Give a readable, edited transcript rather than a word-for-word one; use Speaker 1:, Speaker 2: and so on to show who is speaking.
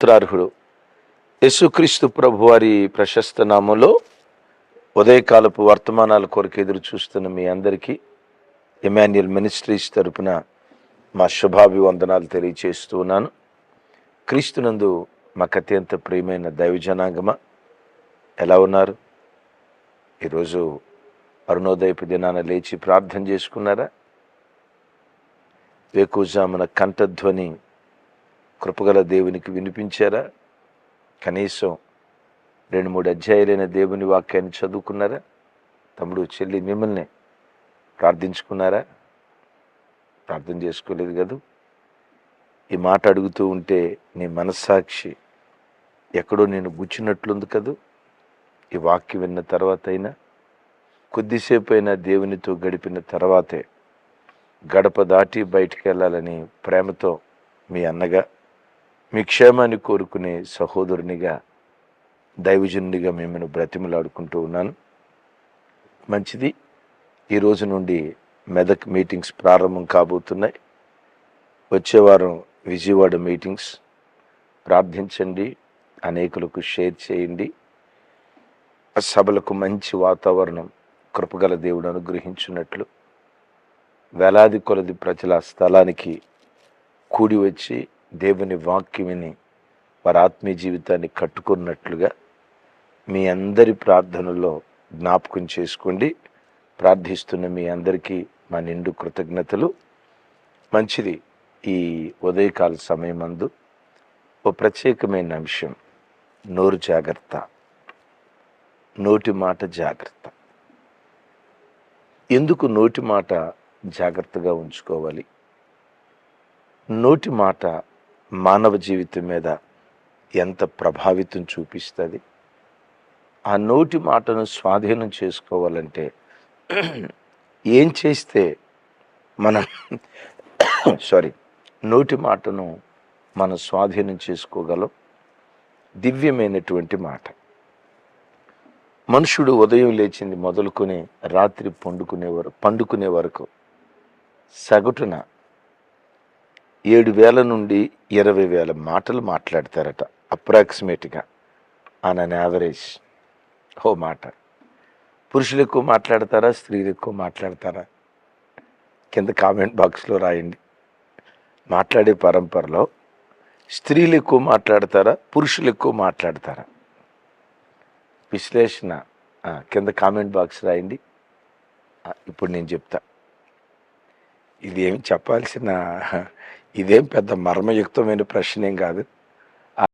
Speaker 1: స్తోత్రార్హుడు యేసుక్రీస్తు ప్రభువారి ప్రశస్త నామంలో ఉదయకాలపు వర్తమానాల కొరకు ఎదురు చూస్తున్న మీ అందరికీ ఎమాన్యుయల్ మినిస్ట్రీస్ తరపున మా శుభాభివందనాలు తెలియచేస్తూ ఉన్నాను. క్రీస్తునందు మాకు అత్యంత ప్రియమైన దైవజనాంగమ, ఎలా ఉన్నారు? ఈరోజు అరుణోదయపు దినాన లేచి ప్రార్థన చేసుకున్నారా? వేకువజామున కంఠధ్వని కృపగల దేవునికి వినిపించారా? కనీసం 2-3 అధ్యాయులైన దేవుని వాక్యాన్ని చదువుకున్నారా? తమ్ముడు చెల్లి మిమ్మల్ని ప్రార్థించుకున్నారా? ప్రార్థన చేసుకోలేదు కదా? ఈ మాట అడుగుతూ ఉంటే నీ మనస్సాక్షి ఎక్కడో నేను గుచ్చినట్లుంది కదూ. ఈ వాక్యం విన్న తర్వాత అయినా, కొద్దిసేపు అయినా దేవునితో గడిపిన తర్వాతే గడప దాటి బయటికి వెళ్ళాలని ప్రేమతో మీ అన్నగా, మీ క్షేమాన్ని కోరుకునే సహోదరునిగా, దైవజనునిగా మిమ్మల్ని బ్రతిమలాడుకుంటూ ఉన్నాను. మంచిది. ఈ రోజు నుండి మెదక్ మీటింగ్స్ ప్రారంభం కాబోతున్నాయి. వచ్చే వారం విజయవాడ మీటింగ్స్. ప్రార్థించండి, అనేకులకు షేర్ చేయండి. ఆ సభలకు మంచి వాతావరణం కృపగల దేవుడు అనుగ్రహించున్నట్లు, వేలాది కొలది ప్రజల స్థలానికి కూడి వచ్చి దేవుని వాక్యం విని వారి ఆత్మీయ జీవితాన్ని కట్టుకున్నట్లుగా మీ అందరి ప్రార్థనలో జ్ఞాపకం చేసుకోండి. ప్రార్థిస్తున్న మీ అందరికీ మా నిండు కృతజ్ఞతలు. మంచిది. ఈ ఉదయకాల సమయమందు ఓ ప్రత్యేకమైన అంశం, నోరు జాగ్రత్త, నోటి మాట జాగ్రత్త. ఎందుకు నోటి మాట జాగ్రత్తగా ఉంచుకోవాలి? నోటి మాట మానవ జీవితం మీద ఎంత ప్రభావితం చూపిస్తుంది? ఆ నోటి మాటను స్వాధీనం చేసుకోవాలంటే ఏం చేస్తే మనం నోటి మాటను మనం స్వాధీనం చేసుకోగలం? దివ్యమైనటువంటి మాట. మనుషుడు ఉదయం లేచింది మొదలుకొని రాత్రి పండుకునే వరకు సగటున 7,000 నుండి 20,000 మాటలు మాట్లాడతారట, అప్రాక్సిమేట్గా ఆన్ అన్ యావరేజ్. ఓ మాట. పురుషులు ఎక్కువ మాట్లాడతారా, స్త్రీలు ఎక్కువ మాట్లాడతారా? కింద కామెంట్ బాక్స్లో రాయండి. మాట్లాడే పరంపరలో స్త్రీలు ఎక్కువ మాట్లాడతారా, పురుషులు ఎక్కువ మాట్లాడతారా? విశ్లేషణ కింద కామెంట్ బాక్స్ రాయండి. ఇప్పుడు నేను చెప్తా. ఇదేం చెప్పాల్సిన, ఇదేం పెద్ద మర్మయుక్తమైన ప్రశ్న ఏం కాదు.